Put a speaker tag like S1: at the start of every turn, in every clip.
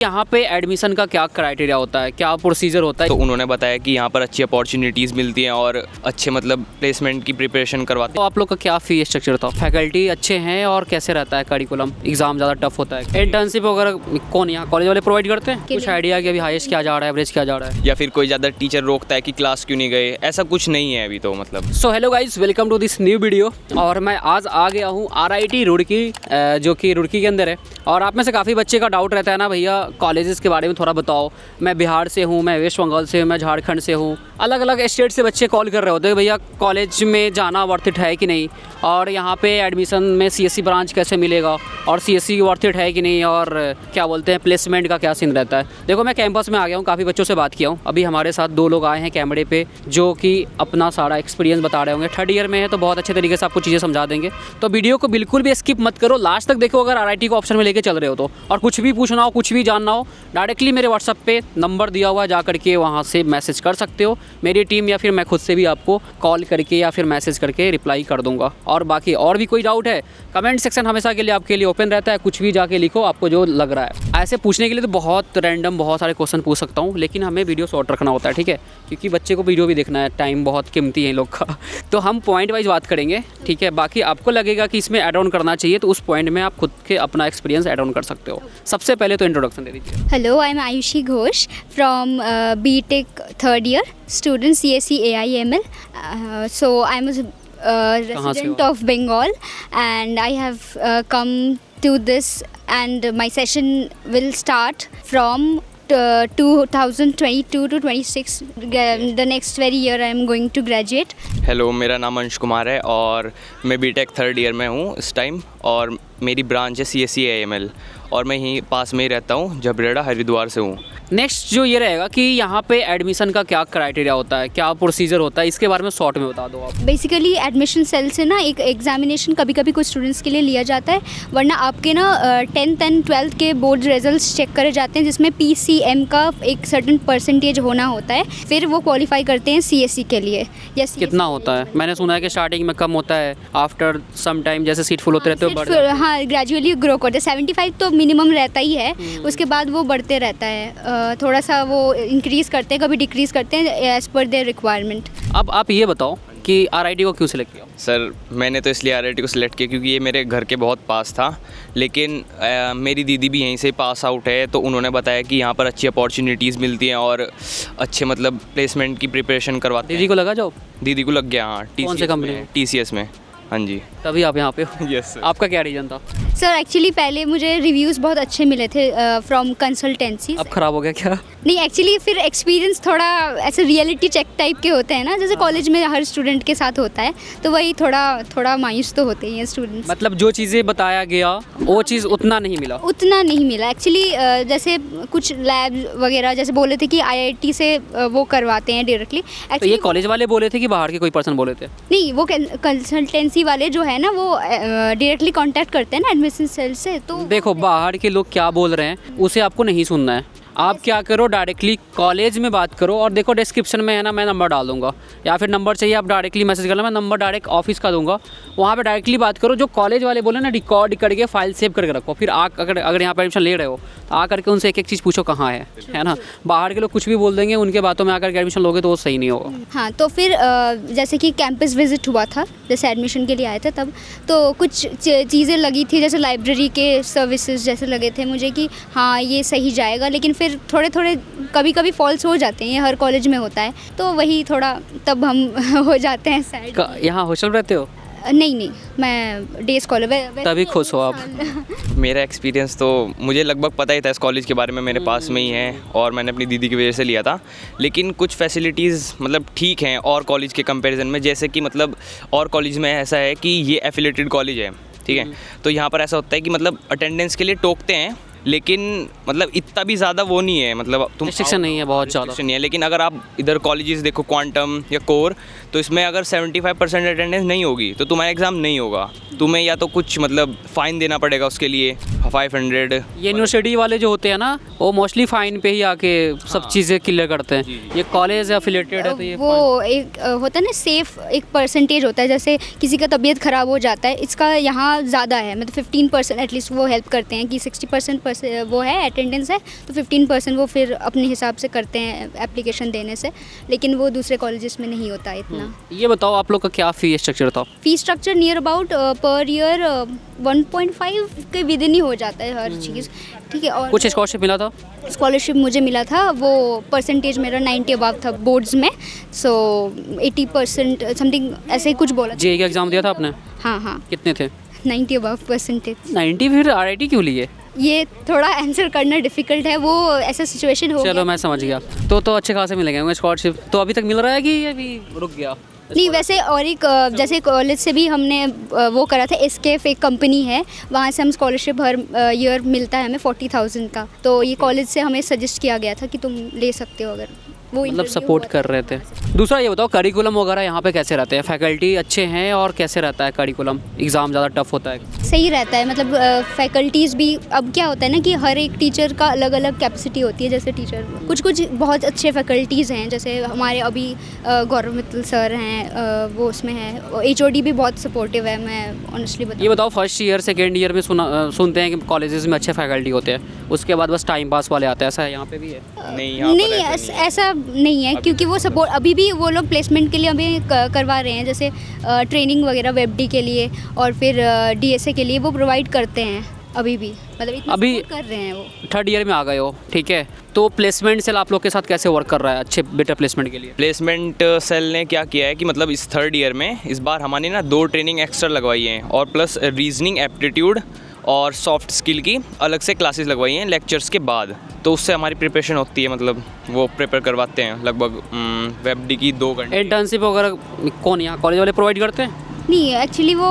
S1: यहाँ पे एडमिशन का क्या क्राइटेरिया होता है, क्या प्रोसीजर होता है?
S2: तो उन्होंने बताया कि यहाँ पर अच्छी अपॉर्चुनिटीज़ मिलती हैं और अच्छे मतलब प्लेसमेंट की प्रिपरेशन करवाते
S1: तो आप लोग का क्या फी स्ट्रक्चर था? फैकल्टी अच्छे हैं और कैसे रहता है करिकुलम? एग्जाम ज़्यादा टफ होता है? इंटर्नशिप वगैरह कौन यहाँ कॉलेज वाले प्रोवाइड करते हैं? कुछ आइडिया कि अभी हाईएस्ट क्या जा रहा है, एवरेज क्या जा रहा है?
S2: हैं या फिर कोई ज़्यादा टीचर रोकता है कि क्लास क्यों नहीं गए, ऐसा कुछ नहीं है अभी तो मतलब।
S1: So hello guys, welcome to this new video. और मैं आज आ गया हूँ RIT रुड़की, जो कि रुड़की के अंदर है। और आप में से काफ़ी बच्चे का डाउट रहता है ना, भैया कॉलेजेस के बारे में थोड़ा बताओ। मैं बिहार से हूँ, मैं वेस्ट बंगाल से हूँ, मैं झारखंड से हूँ, अलग अलग स्टेट से बच्चे कॉल कर रहे होते हैं भैया कॉलेज में जाना वर्थ इट है कि नहीं, और यहाँ पे एडमिशन में CSE ब्रांच कैसे मिलेगा, और CSE वर्थ इट है कि नहीं, और क्या बोलते हैं प्लेसमेंट का क्या सीन रहता है। देखो मैं कैंपस में आ गया हूँ, काफ़ी बच्चों से बात किया हूँ। अभी हमारे साथ 2 लोग आए हैं कैमरे पे जो कि अपना सारा एक्सपीरियंस बता रहे होंगे। 3rd ईयर में है तो बहुत अच्छे तरीके से आपको चीज़ें समझा देंगे। तो वीडियो को बिल्कुल भी स्किप मत करो, लास्ट तक देखो अगर RIT को ऑप्शन में लेके चल रहे हो तो। और कुछ भी पूछना हो, कुछ भी जानना हो, डायरेक्टली मेरे व्हाट्सअप पे नंबर दिया हुआ है, जा करके वहाँ से मैसेज कर सकते हो। मेरी टीम या फिर मैं खुद से भी आपको कॉल करके या फिर मैसेज करके रिप्लाई कर दूंगा। और बाकी और भी कोई डाउट है, कमेंट सेक्शन हमेशा के लिए आपके लिए ओपन रहता है, कुछ भी जाके लिखो आपको जो लग रहा है। ऐसे पूछने के लिए तो बहुत रैंडम बहुत सारे क्वेश्चन पूछ सकता हूँ, लेकिन हमें वीडियो शॉर्ट रखना होता है, ठीक है, क्योंकि बच्चे को वीडियो भी देखना है, टाइम बहुत कीमती है इन लोग का। तो हम पॉइंट वाइज बात करेंगे, ठीक है। बाकी आपको लगेगा कि इसमें ऐड ऑन करना चाहिए तो उस पॉइंट में आप खुद के अपना एक्सपीरियंस ऐड ऑन कर सकते हो। सबसे पहले तो इंट्रोडक्शन दे दीजिए।
S3: Hello, I'm Ayushi Ghosh from BTech 3rd year, student CSE AIML. So I'm a resident of Bengal, and I have come to this, and my session will start from 2022 to 26. The next very year I am going to graduate.
S2: Hello, मेरा नाम अंश कुमार है और मैं BTech 3rd year में हूँ इस time, और मेरी ब्रांच है CSE AIML, और मैं यहीं पास में ही रहता हूँ, झबरेड़ा हरिद्वार से हूँ।
S1: नेक्स्ट जो ये रहेगा कि यहाँ पे एडमिशन का क्या क्राइटेरिया होता है, क्या प्रोसीजर होता है, इसके बारे में शॉर्ट में बता दो आप।
S3: बेसिकली एडमिशन सेल से ना एक एग्जामिनेशन कभी कभी कुछ स्टूडेंट्स के लिए लिया जाता है, वरना आपके ना 10th एंड 12th के बोर्ड रिजल्ट्स चेक करे जाते हैं, जिसमें PCM का एक सर्टेन परसेंटेज होना होता है, फिर वो क्वालिफाई करते हैं CSE के लिए। यस,
S1: कितना होता है? मैंने सुना है कि स्टार्टिंग में कम होता है, आफ्टर सम टाइम जैसे सीट फुल होते रहते हो बढ़।
S3: हाँ, ग्रेजुअली ग्रो करते हैं। 75 तो मिनिमम रहता ही है, उसके बाद वो बढ़ते रहता है, थोड़ा सा वो इंक्रीज़ करते हैं, कभी डिक्रीज़ करते हैं एज पर देयर रिक्वायरमेंट।
S1: अब आप ये बताओ कि RIT को क्यों सिलेक्ट किया?
S2: सर, मैंने तो इसलिए RIT को सिलेक्ट किया क्योंकि ये मेरे घर के बहुत पास था, लेकिन मेरी दीदी भी यहीं से पास आउट है, तो उन्होंने बताया कि यहाँ पर अच्छी अपॉर्चुनिटीज़ मिलती हैं और अच्छे मतलब प्लेसमेंट की प्रिपरेशन करवाते हैं।
S1: दीदी को लगा जॉब?
S2: दीदी को लग गया, हाँ।
S1: कौन से कंपनी में?
S2: TCS में। हाँ जी।
S1: तभी आप यहाँ पे हो?
S2: Yes sir.
S1: आपका क्या रीजन था?
S3: सर एक्चुअली पहले मुझे रिव्यूज़ बहुत अच्छे मिले थे फ्रॉम कंसल्टेंसी।
S1: अब ख़राब हो गया क्या?
S3: नहीं, एक्चुअली फिर एक्सपीरियंस थोड़ा ऐसे रियलिटी चेक टाइप के होते हैं ना, जैसे कॉलेज में हर स्टूडेंट के साथ होता है, तो वही थोड़ा मायूस तो होते ही हैं स्टूडेंट्स।
S1: मतलब जो चीज़ें बताया गया वो चीज़ उतना नहीं मिला?
S3: उतना नहीं मिला एक्चुअली। जैसे कुछ लैब वगैरह जैसे बोले थे कि IIT से वो करवाते हैं डायरेक्टली।
S1: तो ये कॉलेज वाले बोले थे कि बाहर के कोई पर्सन बोले थे?
S3: नहीं, वो कंसल्टेंसी वाले जो है ना, वो डायरेक्टली कांटेक्ट करते हैं ना एडमिशन सेल से। तो
S1: देखो बाहर के लोग क्या बोल रहे हैं उसे आपको नहीं सुनना है। आप क्या करो, डायरेक्टली कॉलेज में बात करो, और देखो डिस्क्रिप्शन में है ना, मैं नंबर डाल दूंगा, या फिर नंबर चाहिए आप डायरेक्टली मैसेज करना, मैं नंबर डायरेक्ट ऑफिस का दूंगा, वहाँ पे डायरेक्टली बात करो। जो कॉलेज वाले बोले ना, रिकॉर्ड करके फाइल सेव करके रखो, फिर अगर यहाँ पर एडमिशन ले रहे हो तो आ करके उनसे एक एक चीज़ पूछो कहाँ है ना। बाहर के लोग कुछ भी बोल देंगे, उनके बातों में आकर के एडमिशन लोगे तो वो सही नहीं होगा।
S3: हाँ, तो फिर जैसे कि कैंपस विजिट हुआ था, जैसे एडमिशन के लिए आए थे तब, तो कुछ चीज़ें लगी थी, जैसे लाइब्रेरी के सर्विसेज जैसे लगे थे मुझे कि हाँ ये सही जाएगा, लेकिन फिर थोड़े कभी कभी फॉल्स हो जाते हैं, ये हर कॉलेज में होता है, तो वही थोड़ा तब हम हो जाते हैं सैड।
S1: यहाँ हॉस्टल रहते हो?
S3: नहीं, मैं डे स्कॉलर।
S1: तभी खुश हो आप?
S2: मेरा एक्सपीरियंस तो मुझे लगभग पता ही था इस कॉलेज के बारे में, मेरे पास में ही है, और मैंने अपनी दीदी की वजह से लिया था, लेकिन कुछ फैसिलिटीज़ मतलब ठीक हैं और कॉलेज के कंपैरिजन में। जैसे कि मतलब और कॉलेज में ऐसा है कि ये एफिलेटेड कॉलेज है, ठीक है, तो यहाँ पर ऐसा होता है कि मतलब अटेंडेंस के लिए टोकते हैं, लेकिन मतलब इतना भी ज़्यादा वो नहीं है, मतलब तुम
S1: रिस्ट्रिक्शन नहीं है, बहुत ज़्यादा
S2: नहीं है। लेकिन अगर आप इधर कॉलेजेस देखो, क्वांटम या कोर, तो इसमें अगर 75% अटेंडेंस नहीं होगी तो तुम्हारा एग्ज़ाम नहीं होगा, तुम्हें या तो कुछ मतलब फ़ाइन देना पड़ेगा उसके लिए 500।
S1: ये यूनिवर्सिटी वाले जो होते हैं ना वो मोस्टली फाइन पे ही आके सब चीज़ें क्लियर करते हैं। ये कॉलेज एफिलेटेड है तो ये
S3: वो एक होता है ना सेफ एक परसेंटेज होता है, जैसे किसी का तबीयत ख़राब हो जाता है, इसका यहाँ ज़्यादा है, मतलब 15% एटलीस्ट वो हेल्प करते हैं कि 60% वो है अटेंडेंस है तो 15% वो फिर अपने हिसाब से करते हैं एप्लीकेशन देने से, लेकिन वो दूसरे कॉलेजेस में नहीं होता इतना।
S1: ये बताओ आप लोग का क्या फ़ी स्ट्रक्चर था?
S3: Fee structure near about per year 1.5 के विद इन ही हो जाता है हर चीज़, ठीक है। और
S1: कुछ स्कॉलरशिप मिला था?
S3: स्कॉलरशिप मुझे मिला था, वो परसेंटेज मेरा 90 अबव था बोर्ड्स में, सो 80% समथिंग ऐसे ही कुछ बोला।
S1: जेईई का एग्ज़ाम दिया था आपने?
S3: हाँ
S1: कितने थे?
S3: 90 अबव परसेंटेज।
S1: 90? फिर आरआईटी क्यों लिए?
S3: ये थोड़ा आंसर करना डिफिकल्ट है, वो ऐसा सिचुएशन हो
S1: चलो
S3: गया।
S1: मैं समझ गया। तो अच्छे खासे मिलेंगे होंगे स्कॉलरशिप। तो अभी तक मिल रहा है कि अभी रुक गया?
S3: नहीं वैसे, और एक जैसे कॉलेज से भी हमने वो करा था, एसकेएफ एक कंपनी है, वहाँ से हम स्कॉलरशिप हर ईयर मिलता है हमें 40,000 का, तो ये कॉलेज से हमें सजेस्ट किया गया था कि तुम ले सकते हो अगर वो
S1: मतलब
S3: interview
S1: सपोर्ट
S3: हुआ
S1: कर
S3: था।
S1: रहे थे। दूसरा ये बताओ करिकुलम वगैरह यहाँ पे कैसे रहते हैं? फैकल्टी अच्छे हैं और कैसे रहता है करिकुलम? एग्ज़ाम ज़्यादा टफ होता है?
S3: सही रहता है, मतलब फैकल्टीज़ भी, अब क्या होता है ना कि हर एक टीचर का अलग अलग कैपेसिटी होती है, जैसे टीचर कुछ बहुत अच्छे फैकल्टीज़ हैं, जैसे हमारे अभी गौरव मित्तल सर हैं, वो उसमें है, एचओडी भी बहुत सपोर्टिव है, मैं ऑनेस्टली
S1: ये
S3: बताऊँ।
S1: बताओ फर्स्ट ईयर सेकेंड ईयर में सुनते हैं कि कॉलेजेस में अच्छे फैकल्टी होते हैं, उसके बाद बस टाइम पास वाले आते हैं, ऐसा है यहाँ पे भी है?
S2: नहीं, यहाँ पर
S3: नहीं
S2: ऐसा नहीं है।
S3: ऐसा नहीं है, क्योंकि वो सपोर्ट अभी भी वो लोग प्लेसमेंट के लिए अभी करवा रहे हैं, जैसे ट्रेनिंग वगैरह वेबडी के लिए और फिर डीएसए के लिए वो प्रोवाइड करते हैं अभी भी, मतलब इतना
S1: अभी
S3: support कर रहे हैं वो।
S1: थर्ड ईयर में आ गए हो, ठीक है, तो प्लेसमेंट सेल आप लोग के साथ कैसे वर्क कर रहा है अच्छे बेटर प्लेसमेंट के लिए?
S2: प्लेसमेंट सेल ने क्या किया है कि मतलब इस थर्ड ईयर में इस बार हमारे ना 2 ट्रेनिंग एक्स्ट्रा लगवाई हैं, और प्लस रीजनिंग, एप्टीट्यूड और सॉफ्ट स्किल की अलग से क्लासेस लगवाई हैं लेक्चर्स के बाद, तो उससे हमारी प्रिपरेशन होती है, मतलब वो प्रिपेयर करवाते हैं लगभग वेबडी की 2 घंटे।
S1: इंटर्नशिप वगैरह कौन यहाँ कॉलेज वाले प्रोवाइड करते हैं?
S3: नहीं एक्चुअली वो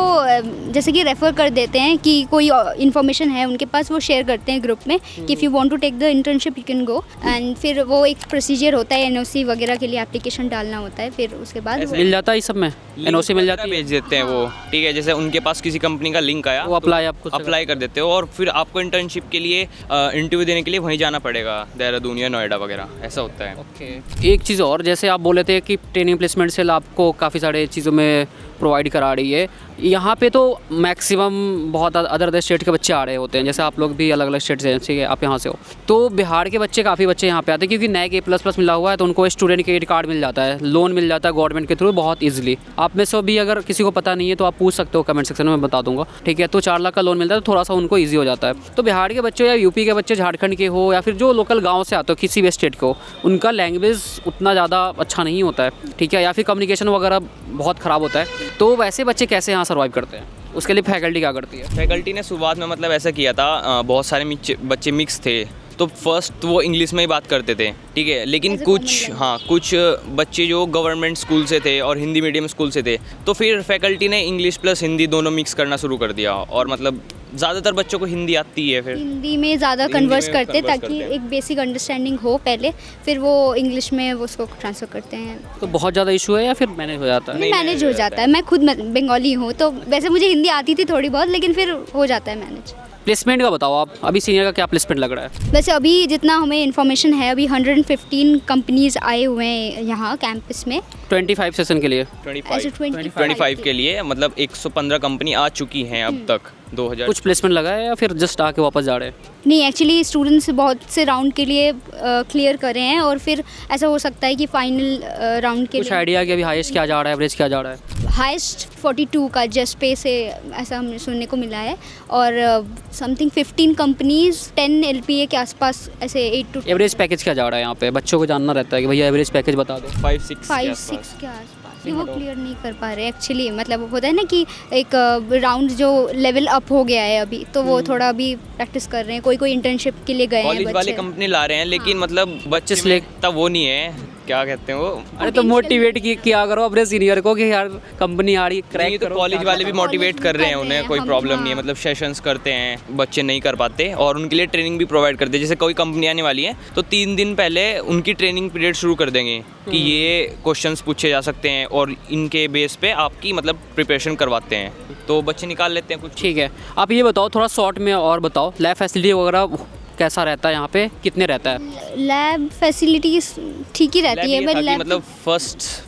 S3: जैसे कि रेफ़र कर देते हैं कि कोई इन्फॉर्मेशन है उनके पास, वो शेयर करते हैं ग्रुप में कि if you want to take the internship you can go, and फिर वो एक प्रोसीजर होता है, एनओसी वगैरह के लिए एप्लीकेशन डालना होता है, फिर उसके बाद वो-
S1: मिल जाता है इस सब में? एनओसी मिल जाती है?
S2: भेज देते हैं वो, ठीक है, जैसे उनके पास किसी कंपनी का लिंक आया
S1: वो अप्लाई आप खुद से
S2: अप्लाई कर देते हो, और फिर आपको इंटर्नशिप के लिए इंटरव्यू देने के लिए वहीं जाना पड़ेगा, देहरादून या नोएडा वगैरह, ऐसा होता है।
S1: ओके। एक चीज़ और, जैसे आप बोले थे कि ट्रेनिंग प्लेसमेंट सेल आपको काफ़ी सारे चीज़ों में प्रोवाइड करा रही है, यहाँ पे तो मैक्सिमम बहुत अदर स्टेट के बच्चे आ रहे होते हैं, जैसे आप लोग भी अलग अलग स्टेट से हैं, ठीक है, आप यहाँ से हो, तो बिहार के बच्चे काफ़ी बच्चे यहाँ पे आते हैं क्योंकि नैक A++ मिला हुआ है, तो उनको स्टूडेंट क्रेडिट कार्ड मिल जाता है, लोन मिल जाता है गवर्नमेंट के थ्रू बहुत ईजिली। आप में से भी अगर किसी को पता नहीं है तो आप पूछ सकते हो कमेंट सेक्शन में, मैं बता दूंगा, ठीक है। तो 4 लाख का लोन मिलता है, तो थोड़ा सा उनको ईजी हो जाता है। तो बिहार के बच्चे या यूपी के बच्चे, झारखंड के हो या फिर जो लोकल गाँव से आते हो किसी भी स्टेट को, उनका लैंग्वेज उतना ज़्यादा अच्छा नहीं होता है, ठीक है, या फिर कम्युनिकेशन वगैरह बहुत ख़राब होता है, तो वैसे बच्चे कैसे यहाँ सर्वाइव करते हैं? उसके लिए फैकल्टी क्या करती है?
S2: फैकल्टी ने शुरुआत में मतलब ऐसा किया था, बहुत सारे बच्चे मिक्स थे, तो फर्स्ट वो इंग्लिश में ही बात करते थे, ठीक है, लेकिन
S3: As a
S2: कुछ
S3: common language.
S2: हाँ कुछ बच्चे जो गवर्नमेंट स्कूल से थे और हिंदी मीडियम स्कूल से थे, तो फिर फैकल्टी ने इंग्लिश प्लस हिंदी दोनों मिक्स करना शुरू कर दिया, और मतलब ज़्यादातर बच्चों को हिंदी आती है, फिर
S3: हिंदी में ज़्यादा
S2: हिंदी
S3: कन्वर्स
S2: में
S3: करते हैं
S2: converse
S3: ताकि
S2: करते हैं।
S3: एक बेसिक अंडरस्टैंडिंग हो पहले, फिर वो इंग्लिश में वो उसको ट्रांसफ़र करते हैं।
S1: तो बहुत ज़्यादा इशू है या फिर मैनेज हो जाता है?
S2: नहीं,
S3: मैनेज हो जाता है, मैं खुद बंगाली हूँ, तो वैसे मुझे हिंदी आती थी थोड़ी बहुत, लेकिन फिर हो जाता है मैनेज।
S1: प्लेसमेंट का बताओ आप, अभी सीनियर का क्या प्लेसमेंट लग रहा है?
S3: वैसे अभी जितना हमें इन्फॉर्मेशन है, अभी 115 कंपनीज आए हुए हैं यहाँ कैंपस में,
S1: 25 सेशन के लिए?
S2: 25 के लिए, मतलब 115 कंपनी आ चुकी हैं अब तक 2000।
S1: कुछ प्लेसमेंट लगा है या फिर जस्ट आके वापस जा रहे हैं?
S3: नहीं एक्चुअली स्टूडेंट्स बहुत से राउंड के लिए क्लियर कर रहे हैं, और फिर ऐसा हो सकता है कि फाइनल राउंड के
S1: कुछ
S3: लिए
S1: आइडिया कि अभी हाईएस्ट क्या जा रहा है, एवरेज क्या जा रहा है?
S3: हाईएस्ट 42 का जस्ट पे से ऐसा हमें सुनने को मिला है, और समथिंग 15 कंपनीज 10 LPA के आसपास, ऐसे 8 to
S1: एवरेज पैकेज क्या जा रहा है यहाँ पे? बच्चों को जानना रहता है कि भैया एवरेज पैकेज बता दो।
S2: 5-6
S3: 5-6 के आसपास, ये वो क्लियर नहीं कर पा रहे एक्चुअली, मतलब होता है ना कि एक राउंड जो लेवल अप हो गया है अभी, तो वो थोड़ा अभी प्रैक्टिस कर रहे हैं, कोई इंटर्नशिप के लिए गए हैं
S2: कॉलेज वाले
S3: बच्चे।
S2: कंपनी ला रहे हैं, लेकिन मतलब बच्चे
S1: select-
S2: में इतना वो नहीं है क्या कहते हैं वो,
S1: अरे तो मोटिवेट किया करो अपने सीनियर को कि यार कंपनी आ रही
S2: ये
S1: क्रैक
S2: तो
S1: करो।
S2: कॉलेज वाले भी मोटिवेट कर रहे हैं,
S3: कर रहे
S2: उन्हें
S3: हैं,
S2: कोई
S3: हम,
S2: प्रॉब्लम नहीं है,
S3: हाँ।
S2: मतलब सेशंस करते हैं, बच्चे नहीं कर पाते और उनके लिए ट्रेनिंग भी प्रोवाइड करते हैं। जैसे कोई कंपनी आने वाली है तो 3 दिन पहले उनकी ट्रेनिंग पीरियड शुरू कर देंगे कि ये क्वेश्चंस पूछे जा सकते हैं और इनके बेस पे आपकी मतलब प्रिपरेशन करवाते हैं, तो बच्चे निकाल लेते हैं कुछ।
S1: ठीक है, आप ये बताओ थोड़ा शॉर्ट में और बताओ लैब फैसिलिटी वगैरह कैसा रहता है यहाँ पे, कितने रहता है?
S3: लैब फैसिलिटीज़ ठीक ही रहती है,
S2: लैब ये
S3: बट
S2: था कि
S3: लैब
S2: मतलब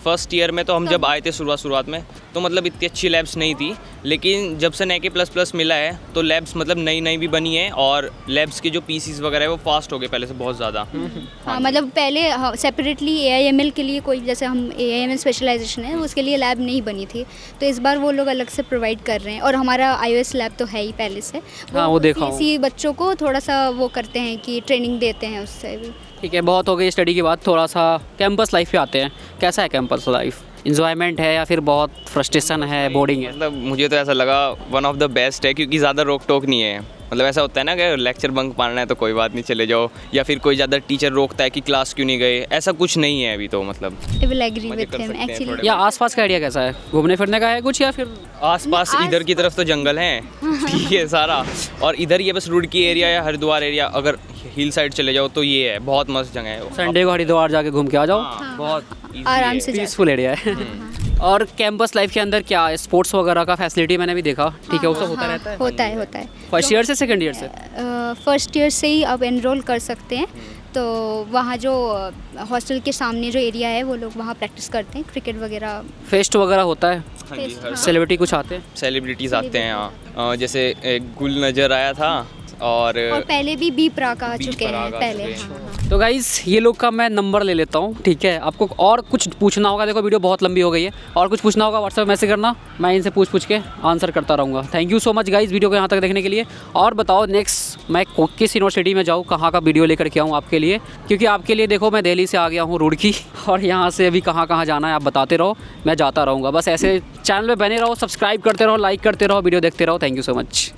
S2: फर्स्ट ईयर में तो हम जब आए थे शुरुआत में तो मतलब इतनी अच्छी लैब्स नहीं थी, लेकिन जब से NAK++ मिला है तो लैब्स मतलब नई भी बनी है और लैब्स के जो पीसीस वगैरह है वो फास्ट हो गए पहले से बहुत ज़्यादा।
S3: हाँ, मतलब पहले सेपरेटली AIML के लिए कोई, जैसे हम AIML स्पेशलाइजेशन है उसके लिए लैब नहीं बनी थी, तो इस बार वो लोग अलग से प्रोवाइड कर रहे हैं। और हमारा iOS लैब तो है ही पहले से,
S1: हाँ, वो देखा हूँ।
S3: इसी बच्चों को थोड़ा सा वो करते हैं कि ट्रेनिंग देते हैं उससे भी।
S1: ठीक है, बहुत हो गई स्टडी की बात, थोड़ा सा कैंपस लाइफ पे आते हैं। कैसा है कैंपस लाइफ? इंजॉयमेंट है या फिर बहुत फ्रस्ट्रेशन है, बोर्डिंग है?
S2: मतलब मुझे तो ऐसा लगा वन ऑफ द बेस्ट है, क्योंकि ज़्यादा रोक टोक नहीं है। मतलब ऐसा होता है ना कि लेक्चर बंक मारना है तो कोई बात नहीं, चले जाओ, या फिर कोई ज़्यादा टीचर रोकता है कि क्लास क्यों नहीं गए, ऐसा कुछ नहीं है अभी तो। मतलब
S3: आई विल एग्री
S2: मजे
S3: विद
S2: कर
S3: हिम
S2: सकते हैं
S3: एक्चुअली।
S2: थोड़े।
S1: या आसपास का आइडिया कैसा है, घूमने फिरने का है कुछ या फिर?
S2: आसपास इधर की तरफ तो जंगल हैं, ठीक है सारा, और इधर ये बस रुड़की एरिया या हरिद्वार एरिया, अगर हिल साइड चले जाओ तो ये है, बहुत मस्त जगह है।
S1: संडे को हरिद्वार जाके घूम के आ जाओ,
S2: हाँ, बहुत easy
S3: आराम
S2: है।
S3: से जा
S1: पीसफुल एरिया है। और कैंपस लाइफ के अंदर क्या है, स्पोर्ट्स वगैरह का फैसिलिटी मैंने भी देखा, ठीक है वो सब होता रहता है?
S3: होता है।
S1: फर्स्ट ईयर से सेकंड ईयर से?
S3: फर्स्ट ईयर से ही आप एनरोल कर सकते हैं, तो वहाँ जो हॉस्टल के सामने जो एरिया है वो लोग वहाँ प्रैक्टिस करते हैं क्रिकेट वगैरह।
S1: फेस्ट वगैरह होता है,
S2: हाँ जी, हर
S1: सेलिब्रिटी कुछ आते हैं?
S2: सेलिब्रिटीज़ आते हैं यहाँ, जैसे एक गुल नज़र आया था और
S3: पहले भी बी प्राक आ
S2: बी
S3: चुके हैं
S2: प्राक आ
S3: पहले।
S2: चुके हैं।
S3: हाँ, हाँ।
S1: तो गाइज़ ये लोग का मैं नंबर ले लेता हूँ, ठीक है? आपको और कुछ पूछना होगा, देखो वीडियो बहुत लंबी हो गई है, और कुछ पूछना होगा व्हाट्सएप मैसेज करना, मैं इनसे पूछ के आंसर करता रहूँगा। Thank you so much guys video को यहाँ तक देखने के लिए। और बताओ नेक्स्ट मैं किस यूनिवर्सिटी में जाऊँ, कहाँ का वीडियो लेकर के आऊँ आपके लिए, क्योंकि आपके लिए देखो मैं दिल्ली से आ गया हूँ रुड़की, और यहाँ से अभी कहाँ जाना है आप बताते रहो, मैं जाता रहूँगा। बस ऐसे चैनल पर बने रहो, सब्सक्राइब करते रहो, लाइक करते रहो, वीडियो देखते रहो। Thank you so much.